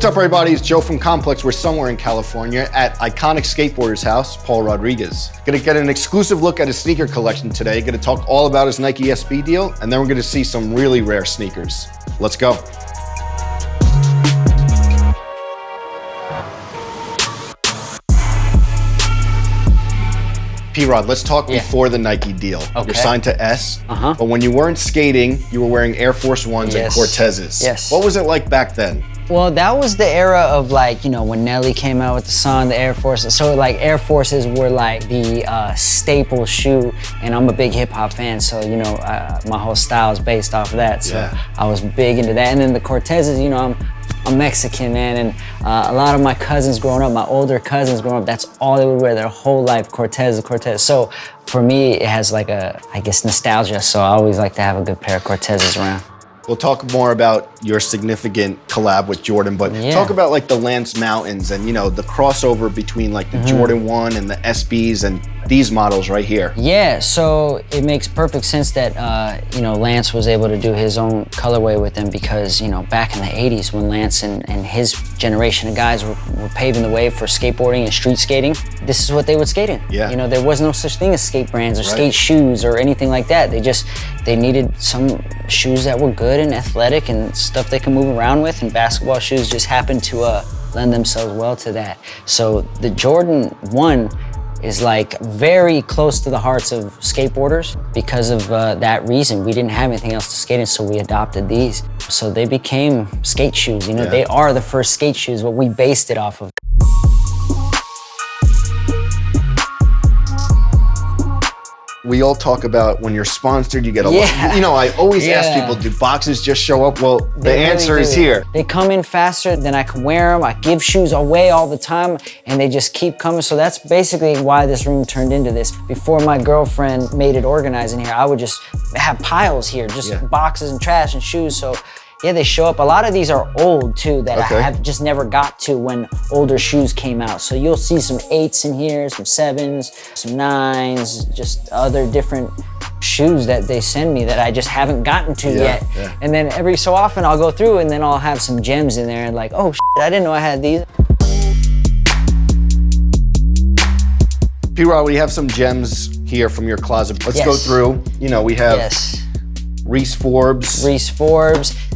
What's up, everybody? It's Joe from Complex. We're somewhere in California at iconic skateboarder's house, Paul Rodriguez. Gonna get an exclusive look at his sneaker collection today. Gonna talk all about his Nike SB deal, and then we're gonna see some really rare sneakers. Let's go. P-Rod, let's talk before the Nike deal. Okay. You're signed to S, but when you weren't skating, you were wearing Air Force Ones and Cortezes. Yes. What was it like back then? Well, that was the era of, like, you know, when Nelly came out with the song, the Air Force. So like Air Forces were like the staple shoe, and I'm a big hip hop fan, so you know, my whole style is based off of that. So I was big into that. And then the Cortezes, you know, I'm Mexican, man, and a lot of my cousins growing up, my older cousins growing up, that's all they would wear their whole life, Cortez. So for me, it has like a, I guess, nostalgia. So I always like to have a good pair of Cortezes around. We'll talk more about your significant collab with Jordan, but talk about like the Lance Mountains and, you know, the crossover between like the Jordan 1 and the SBs and these models right here. Yeah, so it makes perfect sense that, you know, Lance was able to do his own colorway with them because, you know, back in the 80s when Lance and his generation of guys were paving the way for skateboarding and street skating, this is what they would skate in. Yeah. You know, there was no such thing as skate brands or skate shoes or anything like that. They needed some shoes that were good and athletic and stuff they can move around with, and basketball shoes just happened to lend themselves well to that. So the Jordan 1 is like very close to the hearts of skateboarders because of that reason. We didn't have anything else to skate in, so we adopted these. So they became skate shoes, you know, they are the first skate shoes, what we based it off of. We all talk about when you're sponsored, you get a lot. You know, I always ask people, do boxes just show up? Well, the answer is here. They come in faster than I can wear them. I give shoes away all the time and they just keep coming. So that's basically why this room turned into this. Before my girlfriend made it organized in here, I would just have piles here, just boxes and trash and shoes. So yeah, they show up. A lot of these are old too that I have just never got to when older shoes came out. So you'll see some 8s in here, some 7s, some 9s, just other different shoes that they send me that I just haven't gotten to yet. And then every so often I'll go through and then I'll have some gems in there and like, oh shit, I didn't know I had these. P-Rod, we have some gems here from your closet. Let's go through. You know, we have Reese Forbes.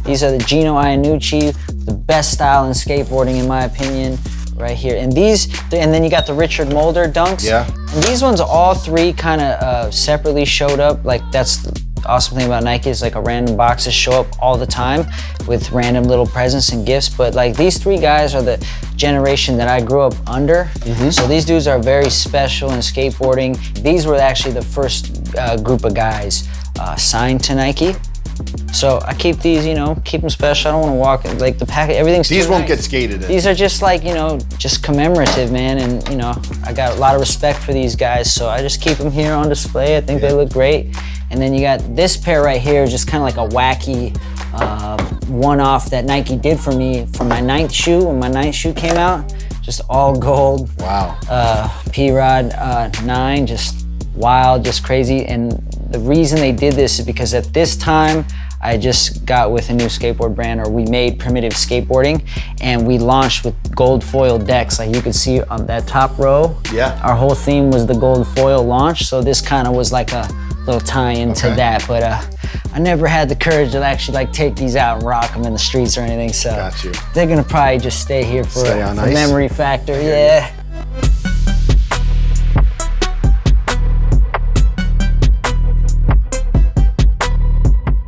These are the Gino Iannucci, the best style in skateboarding in my opinion, right here. And then you got the Richard Mulder dunks. And these ones, all three kind of separately showed up. Like that's the awesome thing about Nike is like a random boxes show up all the time with random little presents and gifts. But like these three guys are the generation that I grew up under. So these dudes are very special in skateboarding. These were actually the first group of guys signed to Nike. So I keep these, you know, keep them special. I don't want to walk, like the packet, everything's These too won't nice. get skated in. These are just like, you know, just commemorative, man. And, you know, I got a lot of respect for these guys. So I just keep them here on display. I think they look great. And then you got this pair right here, just kind of like a wacky one-off that Nike did for me for my 9th shoe. When my 9th shoe came out, just all gold. Wow. P-Rod 9, just wild, just crazy. And the reason they did this is because at this time, I just got with a new skateboard brand, or we made Primitive Skateboarding, and we launched with gold foil decks. Like you can see on that top row, our whole theme was the gold foil launch. So this kind of was like a little tie-in to that. But I never had the courage to actually like take these out and rock them in the streets or anything. So they're gonna probably just stay here for memory factor.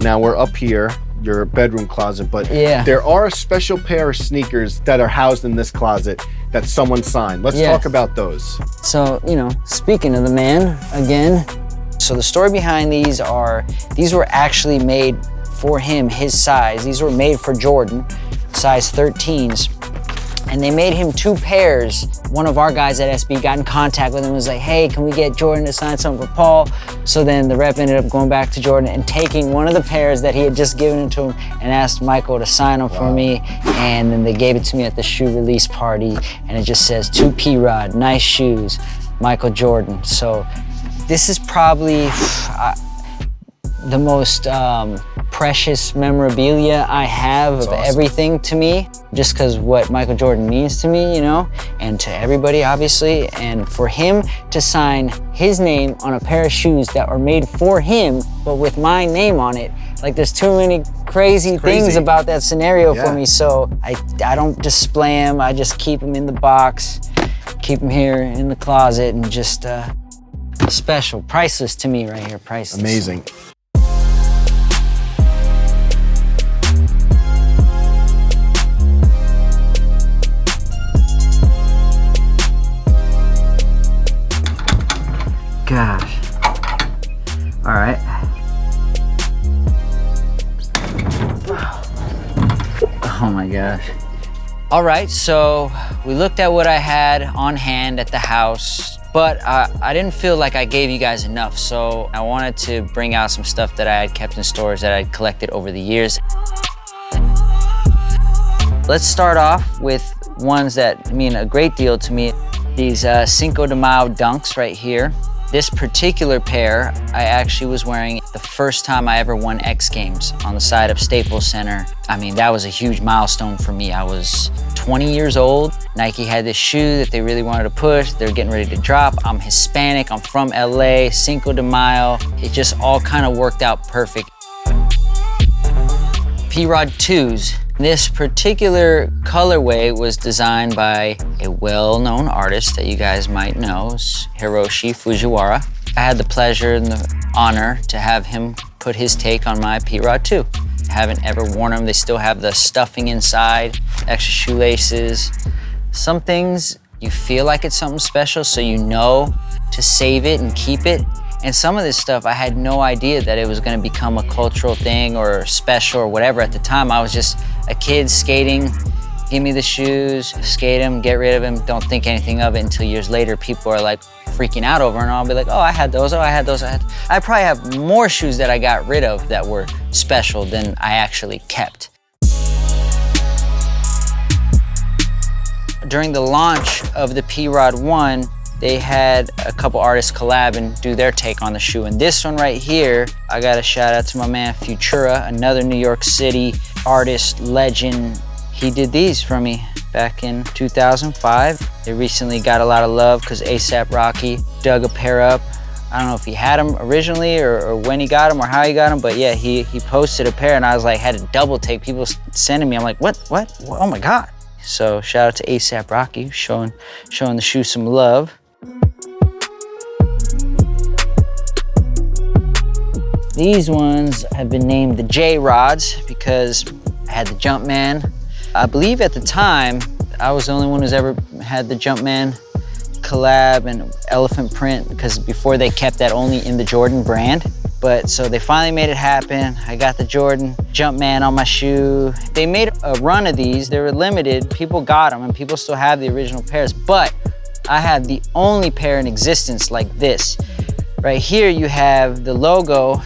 Now we're up here, your bedroom closet, but there are a special pair of sneakers that are housed in this closet that someone signed. Let's talk about those. So, you know, speaking of the man, again, so the story behind these were actually made for him, his size. These were made for Jordan, size 13s. And they made him 2 pairs. One of our guys at SB got in contact with him and was like, hey, can we get Jordan to sign something for Paul? So then the rep ended up going back to Jordan and taking one of the pairs that he had just given to him and asked Michael to sign them for me. And then they gave it to me at the shoe release party. And it just says, to P-Rod, nice shoes, Michael Jordan. So this is probably the most precious memorabilia I have of everything to me, just because what Michael Jordan means to me, you know, and to everybody, obviously. And for him to sign his name on a pair of shoes that were made for him, but with my name on it, like there's too many crazy things about that scenario for me. So I don't display them, I just keep them in the box, keep them here in the closet, and just special, priceless to me right here, priceless. Amazing. Gosh. All right. Oh my gosh. All right, so we looked at what I had on hand at the house, but I didn't feel like I gave you guys enough, so I wanted to bring out some stuff that I had kept in storage that I'd collected over the years. Let's start off with ones that mean a great deal to me. These Cinco de Mayo dunks right here. This particular pair, I actually was wearing the first time I ever won X Games on the side of Staples Center. I mean, that was a huge milestone for me. I was 20 years old. Nike had this shoe that they really wanted to push. They're getting ready to drop. I'm Hispanic, I'm from LA, Cinco de Mayo. It just all kind of worked out perfect. P-Rod 2s. This particular colorway was designed by a well-known artist that you guys might know, Hiroshi Fujiwara. I had the pleasure and the honor to have him put his take on my P-Rod 2. I haven't ever worn them. They still have the stuffing inside, extra shoelaces. Some things you feel like it's something special, so you know to save it and keep it. And some of this stuff, I had no idea that it was gonna become a cultural thing or special or whatever. At the time, I was just a kid skating, give me the shoes, skate them, get rid of them, don't think anything of it until years later, people are like freaking out over it, and I'll be like, oh, I had those, oh, I had those, I probably have more shoes that I got rid of that were special than I actually kept. During the launch of the P-Rod 1, they had a couple artists collab and do their take on the shoe. And this one right here, I got a shout out to my man Futura, another New York City artist, legend. He did these for me back in 2005. They recently got a lot of love because A$AP Rocky dug a pair up. I don't know if he had them originally or when he got them or how he got them, but yeah, he posted a pair and I was like, had a double take. People sending me, I'm like, what? Oh my God. So shout out to A$AP Rocky, showing the shoe some love. These ones have been named the J-Rods because I had the Jumpman. I believe at the time, I was the only one who's ever had the Jumpman collab and elephant print, because before they kept that only in the Jordan brand. But so they finally made it happen. I got the Jordan Jumpman on my shoe. They made a run of these. They were limited. People got them and people still have the original pairs, but I have the only pair in existence like this. Right here you have the logo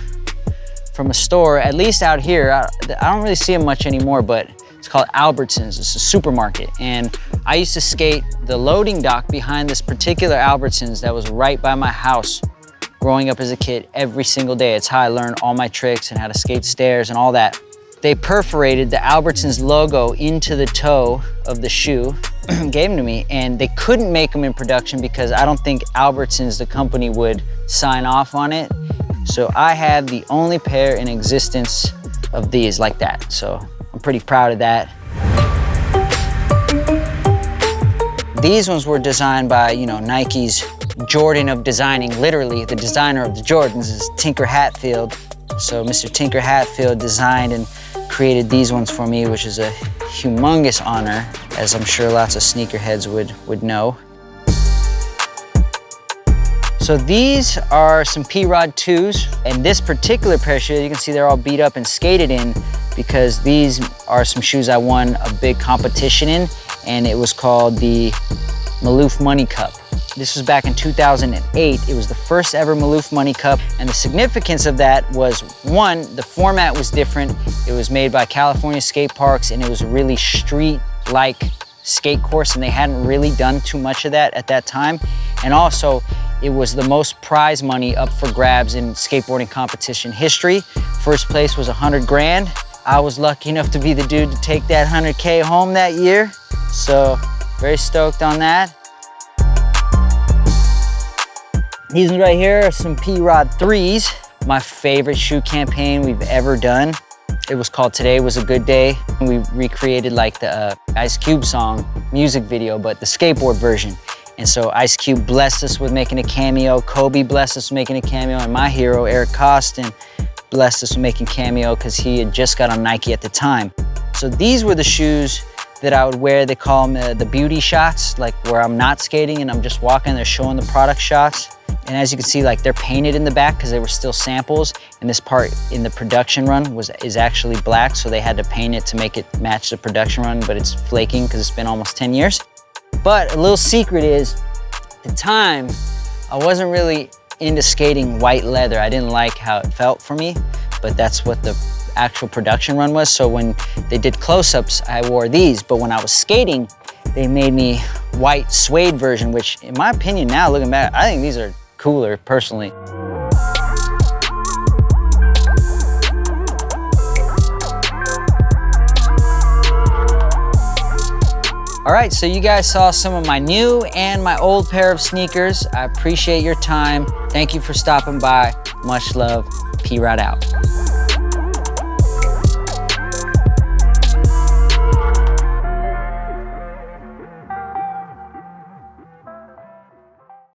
from a store, at least out here. I don't really see them much anymore, but it's called Albertsons. It's a supermarket. And I used to skate the loading dock behind this particular Albertsons that was right by my house growing up as a kid every single day. It's how I learned all my tricks and how to skate stairs and all that. They perforated the Albertsons logo into the toe of the shoe, gave them to me, and they couldn't make them in production because I don't think Albertsons, the company, would sign off on it. So I have the only pair in existence of these like that. So I'm pretty proud of that. These ones were designed by, you know, Nike's Jordan of designing. Literally, the designer of the Jordans is Tinker Hatfield. So Mr. Tinker Hatfield designed and created these ones for me, which is a humongous honor, as I'm sure lots of sneakerheads would know. So these are some P-Rod 2s, and this particular pair of shoes, you can see they're all beat up and skated in because these are some shoes I won a big competition in, and it was called the Maloof Money Cup. This was back in 2008. It was the first ever Maloof Money Cup, and the significance of that was, one, the format was different. It was made by California Skate Parks, and it was a really street-like skate course, and they hadn't really done too much of that at that time. And also, It was the most prize money up for grabs in skateboarding competition history. First place was 100 grand. I was lucky enough to be the dude to take that 100K home that year. So very stoked on that. These ones right here are some P-Rod 3s. My favorite shoe campaign we've ever done. It was called Today Was a Good Day. We recreated like the Ice Cube song music video, but the skateboard version. And so Ice Cube blessed us with making a cameo. Kobe blessed us with making a cameo. And my hero, Eric Costin, blessed us with making cameo because he had just got on Nike at the time. So these were the shoes that I would wear. They call them the beauty shots, like where I'm not skating and I'm just walking, they're showing the product shots. And as you can see, like they're painted in the back because they were still samples. And this part in the production run is actually black. So they had to paint it to make it match the production run, but it's flaking because it's been almost 10 years. But a little secret is, at the time, I wasn't really into skating white leather. I didn't like how it felt for me, but that's what the actual production run was. So when they did close-ups, I wore these, but when I was skating, they made me white suede version, which in my opinion now, looking back, I think these are cooler personally. All right, so you guys saw some of my new and my old pair of sneakers. I appreciate your time. Thank you for stopping by. Much love. P-Rod out.